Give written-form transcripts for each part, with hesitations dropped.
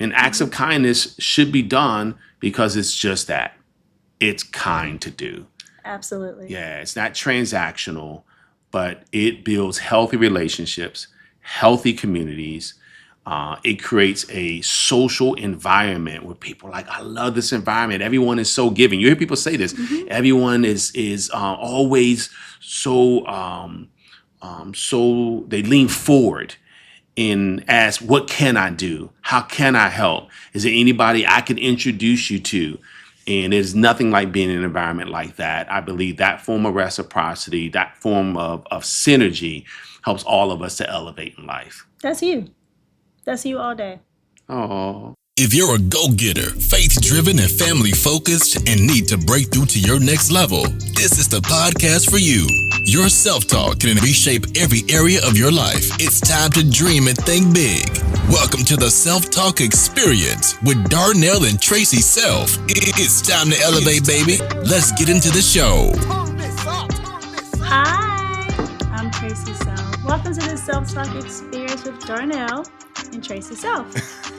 And acts of kindness should be done because it's just that. It's kind to do. Absolutely. Yeah, it's not transactional, but it builds healthy relationships, healthy communities. It creates a social environment where people are like, I love this environment. Everyone is so giving. You hear people say this. Everyone is always so they lean forward and ask, what can I do? How can I help? Is there anybody I can introduce you to? And there's nothing like being in an environment like that. I believe that form of reciprocity, that form of synergy helps all of us to elevate in life. That's you. That's you all day. Oh. If you're a go-getter, faith-driven, and family-focused, and need to break through to your next level, this is the podcast for you. Your self-talk can reshape every area of your life. It's time to dream and think big. Welcome to the Self-Talk Experience with Darnell and Tracy Self. It's time to elevate, baby. Let's get into the show. Hi, I'm Tracy Self. Welcome to the Self-Talk Experience with Darnell and Tracy Self.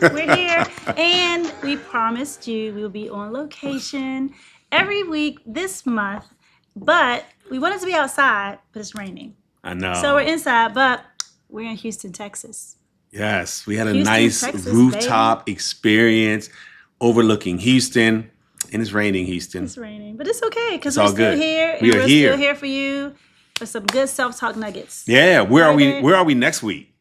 We're here, and we promised you we will be on location every week this month, but we wanted to be outside, but it's raining. I know. So we're inside, but we're in Houston, Texas. Yes, we had a Houston, nice Texas, rooftop experience overlooking Houston, and it's raining, Houston. It's raining, but it's okay because all we're still good. here, and We are we're here. still here for you for some good self-talk nuggets. Yeah, where are we? Friday. Where are we next week?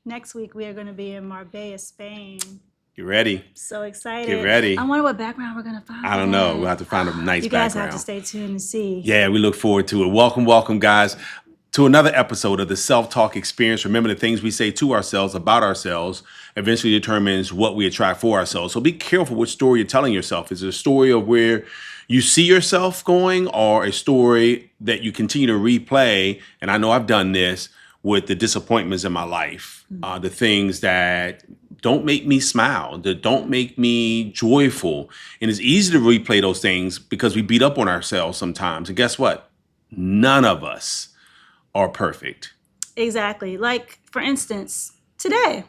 Next week, we are going to be in Marbella, Spain. You ready? So excited. Get ready. I wonder what background we're going to find. I don't know. We'll have to find a nice You guys background. have to stay tuned and see. Yeah, we look forward to it. Welcome, guys, to another episode of the Self-Talk Experience. Remember, the things we say to ourselves about ourselves eventually determines what we attract for ourselves. So be careful which story you're telling yourself. Is it a story of where you see yourself going, or a story that you continue to replay? And I know I've done this with the disappointments in my life, the things that don't make me smile, that don't make me joyful. And it's easy to replay those things because we beat up on ourselves sometimes. And guess what? None of us are perfect. Exactly. Like, for instance, today,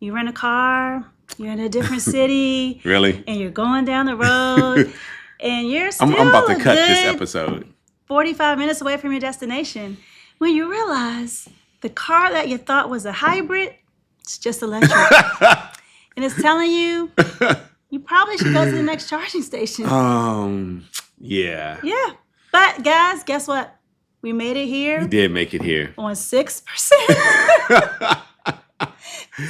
you rent a car, you're in a different city. Really? And you're going down the road, and you're still I'm about to cut a this good episode. 45 minutes away from your destination. When you realize the car that you thought was a hybrid, it's just electric. And it's telling you, you probably should go to the next charging station. Yeah. Yeah. But guys, guess what? We made it here We did make it here. on 6%.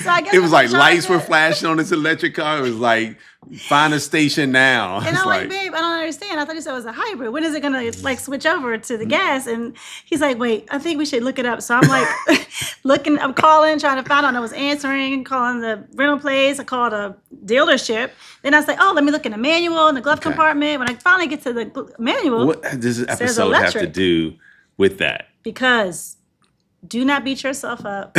So I guess It was we're like gonna lights charge were it. flashing on this electric car. It was like, find a station now. And It's I'm like, babe, I don't understand. I thought you said it was a hybrid. When is it gonna like switch over to the gas? And he's like, wait, I think we should look it up. So I'm like I'm calling, trying to find out. I was answering, calling the rental place. I called a dealership. Then I was like, oh, let me look in the manual in the glove compartment. When I finally get to the manual, What does this says episode have to electric. do with that? Because do not beat yourself up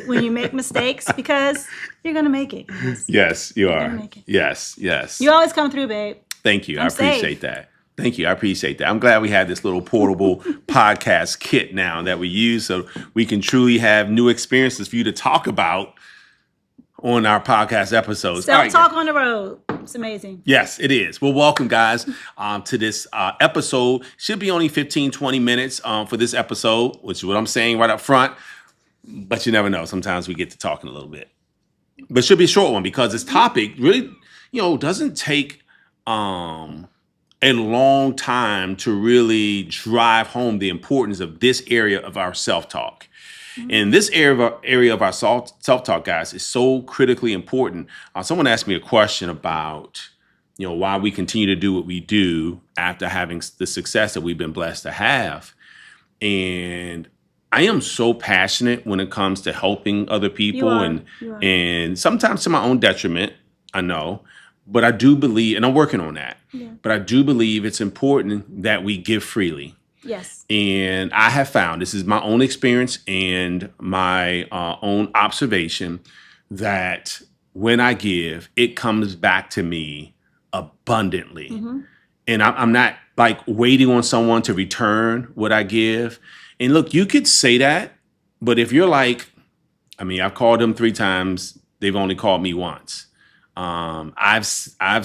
when you make mistakes, because you're gonna make it. guys. Yes, you gonna are. make it. Yes. You always come through, babe. Thank you. I I'm safe. appreciate that. Thank you. I appreciate that. I'm glad we have this little portable podcast kit now that we use so we can truly have new experiences for you to talk about on our podcast episodes. All right, Self-talk on the road. It's amazing. Yes, it is. Well, welcome, guys, to this episode. Should be only 15, 20 minutes for this episode, which is what I'm saying right up front. But you never know. Sometimes we get to talking a little bit. But it should be a short one because this topic really, doesn't take a long time to really drive home the importance of this area of our self-talk. And this area of our self-talk, guys, is so critically important. Someone asked me a question about, why we continue to do what we do after having the success that we've been blessed to have. And I am so passionate when it comes to helping other people, You are. and sometimes to my own detriment, I know. But I do believe, and I'm working on that, but I do believe it's important that we give freely. Yes. And I have found, this is my own experience and my own observation, that when I give, it comes back to me abundantly. And I'm not like waiting on someone to return what I give. And look, you could say that, but if you're like, I mean, I've called them 3 times. They've only called me once. I've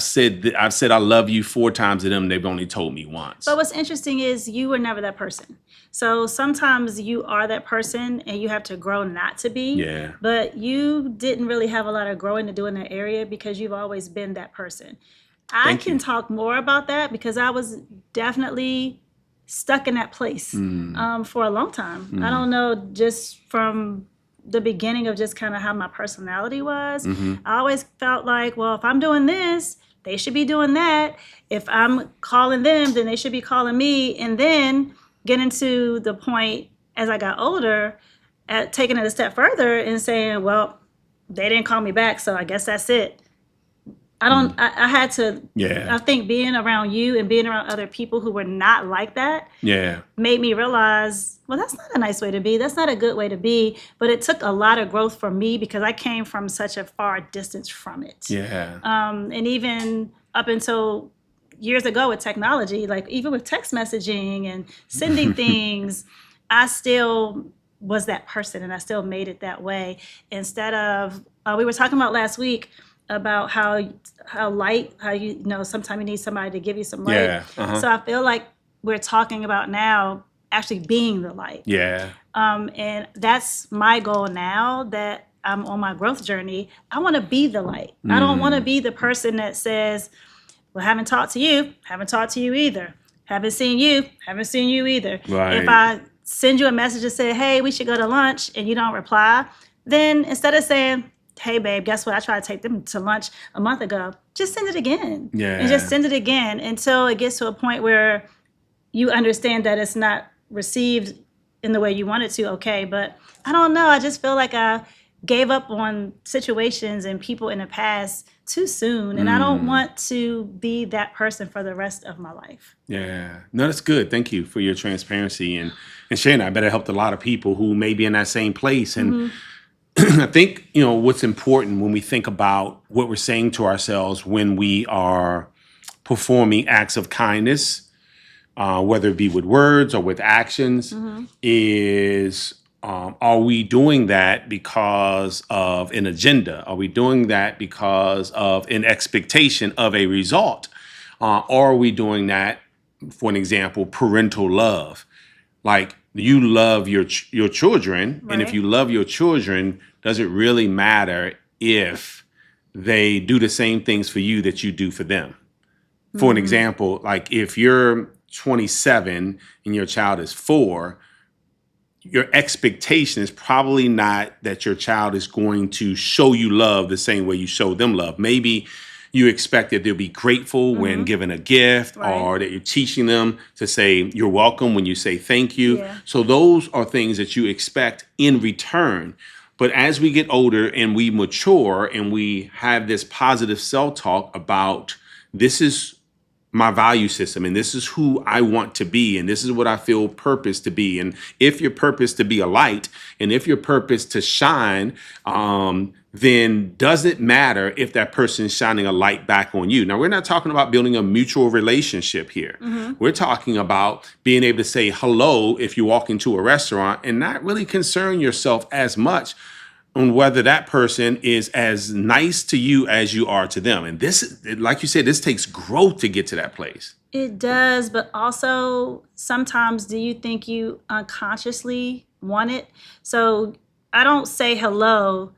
said I love you 4 times to them. They've only told me once. But what's interesting is you were never that person. So sometimes you are that person and you have to grow not to be. Yeah. But you didn't really have a lot of growing to do in that area because you've always been that person. I Thank can you. talk more about that because I was definitely stuck in that place for a long time. I don't know, just from the beginning of just kind of how my personality was. I always felt like, well, if I'm doing this, they should be doing that. If I'm calling them, then they should be calling me. And then getting to the point as I got older, at taking it a step further and saying, well, they didn't call me back, so I guess that's it. I had to, Yeah. I think being around you and being around other people who were not like that Yeah. made me realize, well, that's not a nice way to be. That's not a good way to be. But it took a lot of growth for me because I came from such a far distance from it. Yeah. And even up until years ago with technology, like even with text messaging and sending things, I still was that person and I still made it that way. Instead of, we were talking about last week about how you know sometimes you need somebody to give you some light. Yeah. Uh-huh. So I feel like we're talking about now actually being the light. Yeah. And that's my goal now that I'm on my growth journey. I want to be the light. I don't want to be the person that says, well, haven't talked to you either. Haven't seen you either. Right. If I send you a message and say, hey, we should go to lunch, and you don't reply, then instead of saying, hey, babe, guess what? I tried to take them to lunch a month ago. Just send it again. Yeah. And just send it again until it gets to a point where you understand that it's not received in the way you want it to. Okay. But I don't know. I just feel like I gave up on situations and people in the past too soon. And I don't want to be that person for the rest of my life. Yeah. No, that's good. Thank you for your transparency. And Shana, I bet it helped a lot of people who may be in that same place. And I think, what's important when we think about what we're saying to ourselves when we are performing acts of kindness, whether it be with words or with actions, is are we doing that because of an agenda? Are we doing that because of an expectation of a result? Or are we doing that, for an example, parental love? Like you love your children, and if Right. you love your children, does it really matter if they do the same things for you that you do for them? For an example, like if you're 27 and your child is 4, your expectation is probably not that your child is going to show you love the same way you show them love. Maybe you expect that they'll be grateful when given a gift, Right. or that you're teaching them to say you're welcome when you say thank you. Yeah. So those are things that you expect in return. But as we get older and we mature and we have this positive self-talk about this is my value system and this is who I want to be and this is what I feel purpose to be. And if your purpose to be a light and if your purpose to shine, then does it matter if that person is shining a light back on you? Now, we're not talking about building a mutual relationship here. We're talking about being able to say hello if you walk into a restaurant and not really concern yourself as much on whether that person is as nice to you as you are to them. And this, like you said, this takes growth to get to that place. It does, but also sometimes do you think you unconsciously want it? So I don't say hello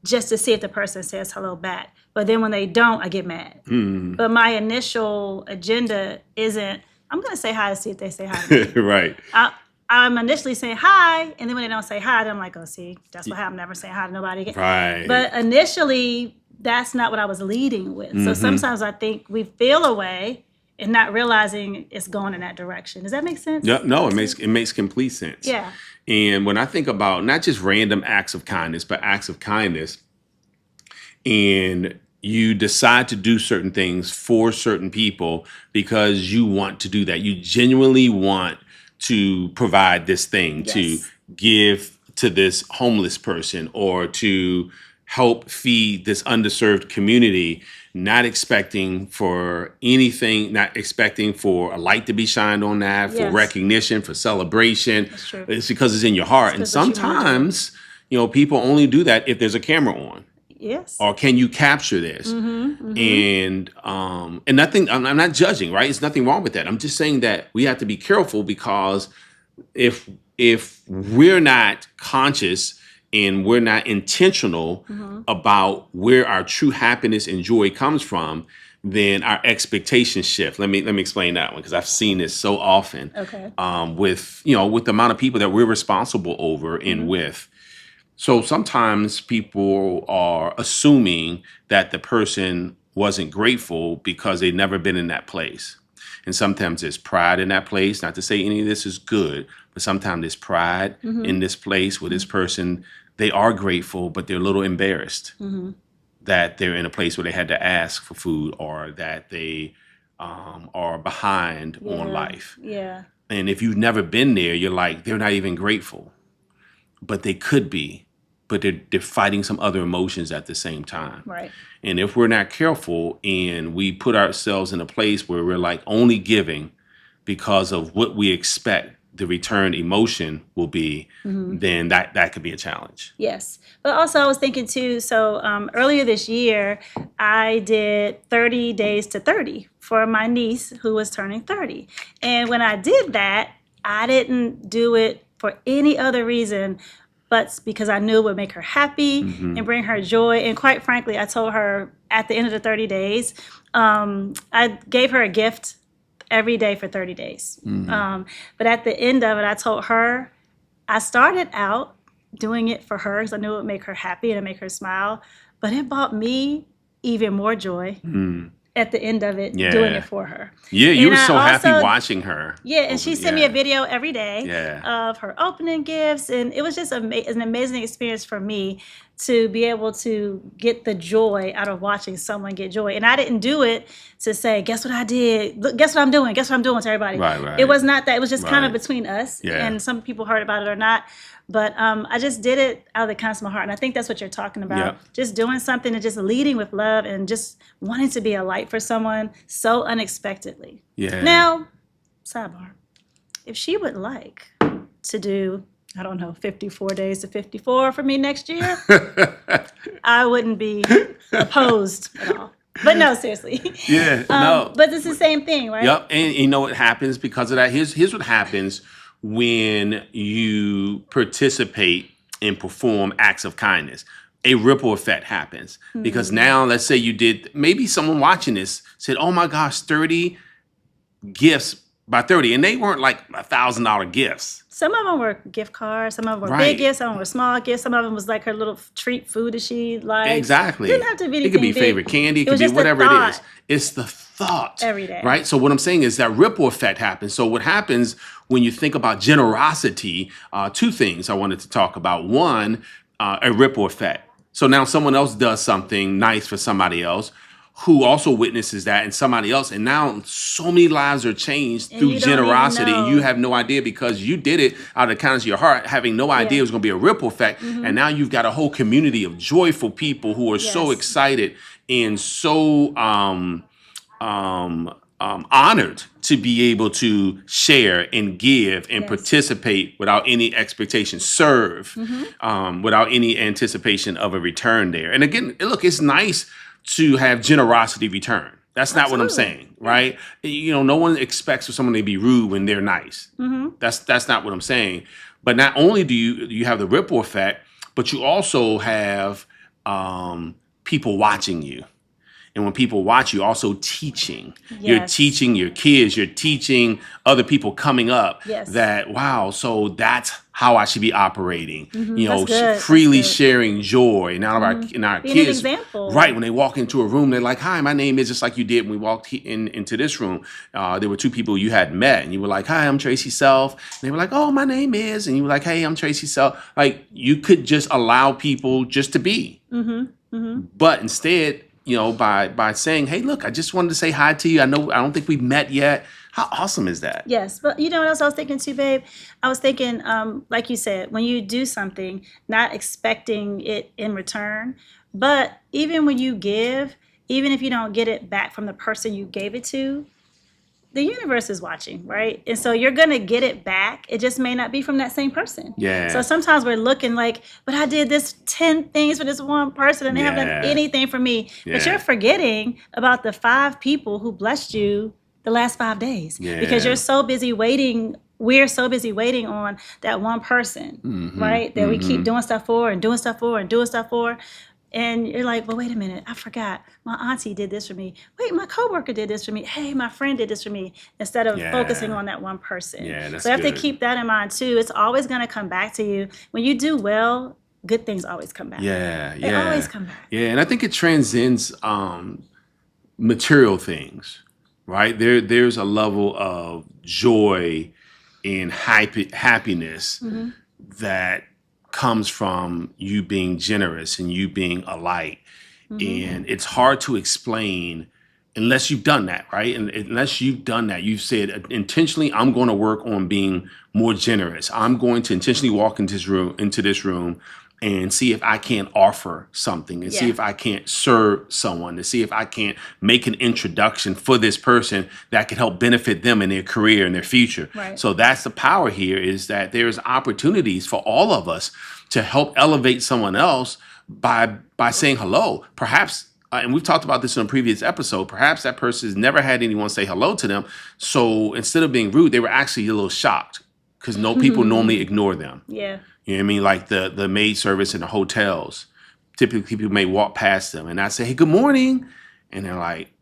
just to see if the person says hello back. But then when they don't, I get mad. But my initial agenda isn't, I'm going to say hi to see if they say hi to me. Right. I'm initially saying hi, and then when they don't say hi, then I'm like, oh, see, that's what happened. I'm never saying hi to nobody again. Right. But initially, that's not what I was leading with. So sometimes I think we feel a way and not realizing it's going in that direction. Does that make sense? No, it makes complete sense. Yeah. And when I think about not just random acts of kindness, but acts of kindness, and you decide to do certain things for certain people because you want to do that. You genuinely want to provide this thing, Yes. to give to this homeless person or to help feed this underserved community, not expecting for anything, not expecting for a light to be shined on that, for Yes. recognition, for celebration. That's true. It's because it's in your heart. And It's 'cause what you want to do. sometimes People only do that if there's a camera on. Yes. Or can you capture this? And nothing. I'm not judging, right? It's nothing wrong with that. I'm just saying that we have to be careful, because if we're not conscious and we're not intentional about where our true happiness and joy comes from, then our expectations shift. Let me explain that one, because I've seen this so often. Okay. With the amount of people that we're responsible over and with. So sometimes people are assuming that the person wasn't grateful because they've never been in that place. And sometimes there's pride in that place. Not to say any of this is good, but sometimes there's pride in this place where this person, they are grateful, but they're a little embarrassed that they're in a place where they had to ask for food, or that they are behind on life. Yeah. And if you've never been there, you're like, they're not even grateful, but they could be. But they're fighting some other emotions at the same time. Right. And if we're not careful and we put ourselves in a place where we're like only giving because of what we expect the return emotion will be, then that could be a challenge. Yes. But also I was thinking too, so earlier this year, I did 30 days to 30 for my niece who was turning 30. And when I did that, I didn't do it for any other reason but because I knew it would make her happy and bring her joy. And quite frankly, I told her at the end of the 30 days, I gave her a gift every day for 30 days. But at the end of it, I told her, I started out doing it for her because I knew it would make her happy and make her smile. But it brought me even more joy at the end of it, doing it for her. Yeah, you And were so happy also, watching her. Yeah, and she sent me a video every day Yeah. of her opening gifts. And it was just an amazing experience for me to be able to get the joy out of watching someone get joy. And I didn't do it to say, guess what I did? Look, guess what I'm doing? Guess what I'm doing to everybody? Right. It was not that. It was just kind of Right. between us. Yeah. And some people heard about it or not. But I just did it out of the kindness of my heart. And I think that's what you're talking about. Yep. Just doing something and just leading with love and just wanting to be a light for someone so unexpectedly. Yeah. Now, sidebar, if she would like to do, I don't know, 54 days to 54 for me next year, I wouldn't be opposed at all. But no, seriously. Yeah, no. But it's the same thing, right? Yep, and you know what happens because of that? Here's what happens when you participate and perform acts of kindness. A ripple effect happens. Because now, let's say you did, maybe someone watching this said, oh my gosh, 30 gifts by 30. And they weren't like $1,000 gifts. Some of them were gift cards. Some of them were Right. big gifts. Some of them were small gifts. Some of them was like her little treat food that she liked. Exactly. It didn't have to be It could be anything favorite big. candy. It could was be just a whatever it thought. is. It's the thought. Every day. Right? So what I'm saying is that ripple effect happens. So what happens when you think about generosity, two things I wanted to talk about. One, a ripple effect. So now someone else does something nice for somebody else who also witnesses that and somebody else. And now so many lives are changed And through you don't even generosity. And you know. have no idea because you did it out of the kindness of your heart, having no idea it was going to be a ripple effect. And now you've got a whole community of joyful people who are so Yes. excited and so honored to be able to share and give and Yes. participate without any expectation, serve without any anticipation of a return there. And again, look, it's nice to have generosity return. That's not what I'm Absolutely. saying, right? You know, no one expects for someone to be rude when they're nice. That's not what I'm saying. But not only do you have the ripple effect, but you also have people watching you. And when people watch you, also teaching. You're Yes. teaching your kids. You're teaching other people coming up Yes. that, wow, so that's how I should be operating. You know, That's good. That's freely good. sharing joy. And our Being an kids, example. right? When they walk into a room, they're like, "Hi, my name is," just like you did when we walked into this room. There were two people you had met, and you were like, "Hi, I'm Tracy Self." And they were like, "Oh, my name is," and you were like, "Hey, I'm Tracy Self." Like you could just allow people just to be. But instead, you know, by saying, "Hey, look, I just wanted to say hi to you. I don't think we've met yet." How awesome is that? Yes, but you know what else I was thinking too, babe? I was thinking, like you said, when you do something, not expecting it in return, but even when you give, even if you don't get it back from the person you gave it to, the universe is watching, right? And so you're going to get it back. It just may not be from that same person. Yeah. So sometimes we're looking like, but I did this 10 things for this one person and they haven't done Yeah. anything for me. But Yeah. you're forgetting about the 5 people who blessed you the last 5 days because Yeah. you're so busy waiting. We're so busy waiting on that one person, right? That we keep doing stuff for and doing stuff for and doing stuff for. And you're like, well, wait a minute, I forgot. My auntie did this for me. Wait, my coworker did this for me. Hey, my friend did this for me. Instead of Yeah. focusing on that one person. Yeah, that's so you have to good. keep that in mind too. It's always going to come back to you. When you do well, good things always come back. Yeah, They yeah. always come back. Yeah, and I think it transcends material things, right? There's a level of joy and happiness that comes from you being generous and you being a light. And it's hard to explain unless you've done that, right? And unless you've done that, you've said intentionally, I'm going to work on being more generous. I'm going to intentionally walk into this room and see if I can't offer something and see Yeah. if I can't serve someone, to see if I can't make an introduction for this person that could help benefit them in their career and their future. Right. So that's the power here, is that there's opportunities for all of us to help elevate someone else by saying hello. Perhaps, and we've talked about this in a previous episode, perhaps that person has never had anyone say hello to them. So instead of being rude, they were actually a little shocked because people normally ignore them. Yeah. You know what I mean? Like the maid service in the hotels. Typically, people may walk past them and I say, hey, good morning. And they're like,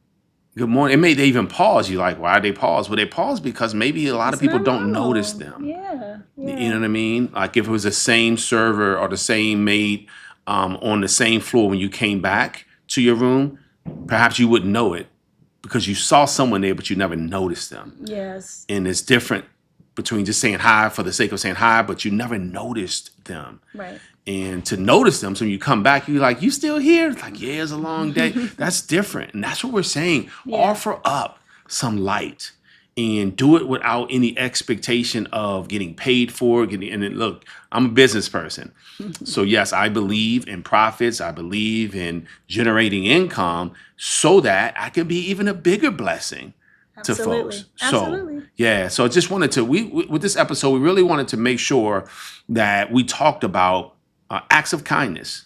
good morning. They even pause. You're like, why did they pause? Well, they pause because maybe a lot of It's people not don't normal. notice them. Yeah. Yeah. You know what I mean? Like if it was the same server or the same maid on the same floor when you came back to your room, perhaps you wouldn't know it because you saw someone there, but you never noticed them. Yes. And it's different between just saying hi for the sake of saying hi, but you never noticed them. Right. And to notice them, so when you come back, you're like, you still here? It's like, yeah, it's a long day. That's different. And that's what we're saying. Yeah. Offer up some light and do it without any expectation of getting paid for it. And then, look, I'm a business person. So yes, I believe in profits. I believe in generating income so that I can be even a bigger blessing to Absolutely. folks. Absolutely. So yeah, so I just wanted to, with this episode, we really wanted to make sure that we talked about acts of kindness.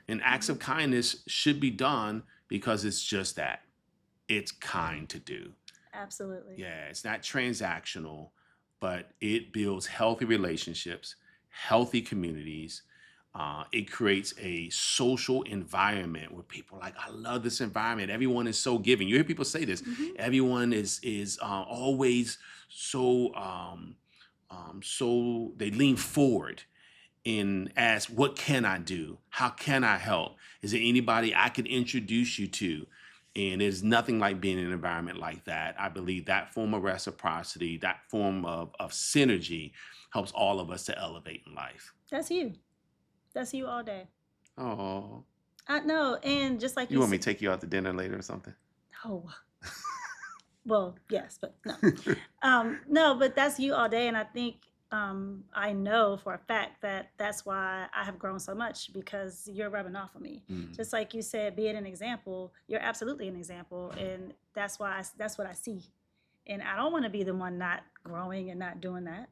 And acts of kindness should be done because it's just that. It's kind to do. Absolutely. Yeah, it's not transactional, but it builds healthy relationships, healthy communities. It creates a social environment where people are like, I love this environment. Everyone is so giving. You hear people say this. Everyone is always so so they lean forward and ask, what can I do? How can I help? Is there anybody I can introduce you to? And there's nothing like being in an environment like that. I believe that form of reciprocity, that form of synergy helps all of us to elevate in life. That's you. That's you all day. Oh, I know. And just like you want me to take you out to dinner later or something? No. Well, yes, but no. No, but that's you all day. And I think I know for a fact that that's why I have grown so much, because you're rubbing off on me. Just like you said, being an example, you're absolutely an example. And that's why that's what I see. And I don't want to be the one not growing and not doing that.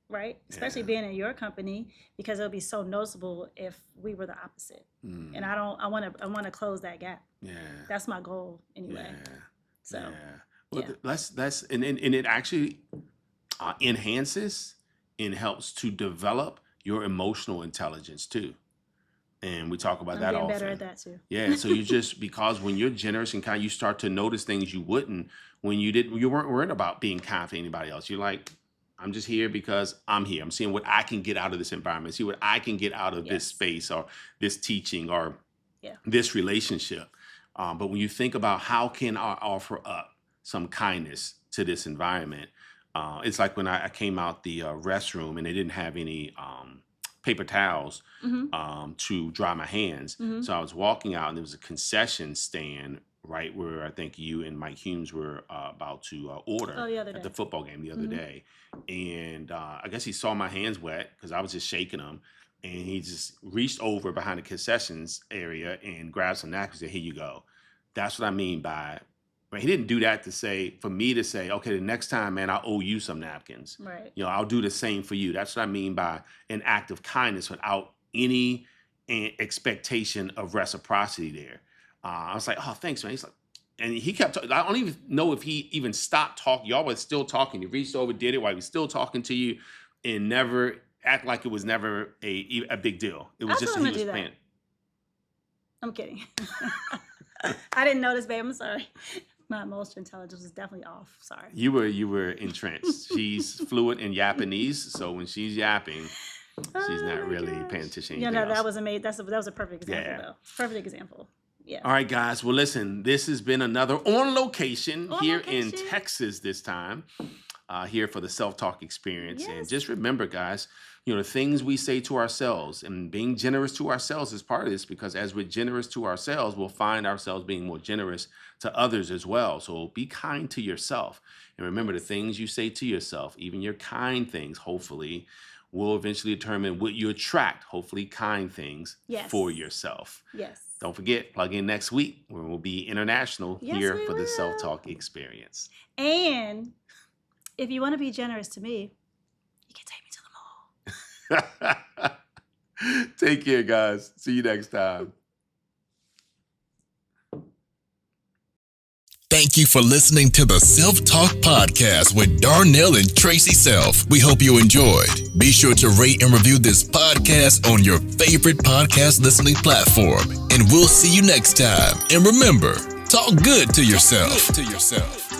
Right? Especially Yeah. being in your company, because it'll be so noticeable if we were the opposite. And I want to close that gap. Yeah. That's my goal anyway. Yeah. So Yeah. Well, yeah. that's and it actually enhances and helps to develop your emotional intelligence too. And we talk about I'm that getting often. better at that too. Yeah, so you just, because when you're generous and kind, you start to notice things you wouldn't when you weren't worried about being kind for anybody else. You're like, I'm just here because I'm here. I'm seeing what I can get out of this environment, see what I can get out of this Yes. space or this teaching or Yeah. this relationship. But when you think about how can I offer up some kindness to this environment, it's like when I came out the restroom and they didn't have any paper towels to dry my hands. So I was walking out and there was a concession stand right where I think you and Mike Humes were about to order Oh, the other at day. the football game the other day. And I guess he saw my hands wet because I was just shaking them. And he just reached over behind the concessions area and grabbed some napkins and said, here you go. That's what I mean by Right? He didn't do that for me to say, okay, the next time, man, I owe you some napkins. Right. I'll do the same for you. That's what I mean by an act of kindness without any expectation of reciprocity there. I was like, oh, thanks, man. He's like, and he kept talking. I don't even know if he even stopped talking. Y'all was still talking. He reached over, did it while he was still talking to you, and never act like it was never a big deal. It was just told him he to was do that. paying. I'm kidding. I didn't notice, babe. I'm sorry. My emotional intelligence was definitely off. Sorry. You were entranced. She's fluent in Japanese, so when she's yapping, she's not really paying attention to anything else. That was amazing. That was a perfect example, Yeah. though. Perfect example. Yeah. All right, guys. Well, listen, this has been another on location here in Texas this time, here for the Self-Talk Experience. Yes. And just remember, guys, the things we say to ourselves and being generous to ourselves is part of this, because as we're generous to ourselves, we'll find ourselves being more generous to others as well. So be kind to yourself. And remember, the things you say to yourself, even your kind things, hopefully, will eventually determine what you attract, hopefully kind things for yourself. Yes. Don't forget, plug in next week where we'll be international here for the Self-Talk Experience. And if you want to be generous to me, you can take me to the mall. Take care, guys. See you next time. Thank you for listening to the Self-Talk Podcast with Darnell and Tracy Self. We hope you enjoyed. Be sure to rate and review this podcast on your favorite podcast listening platform. And we'll see you next time. And remember, talk good to yourself.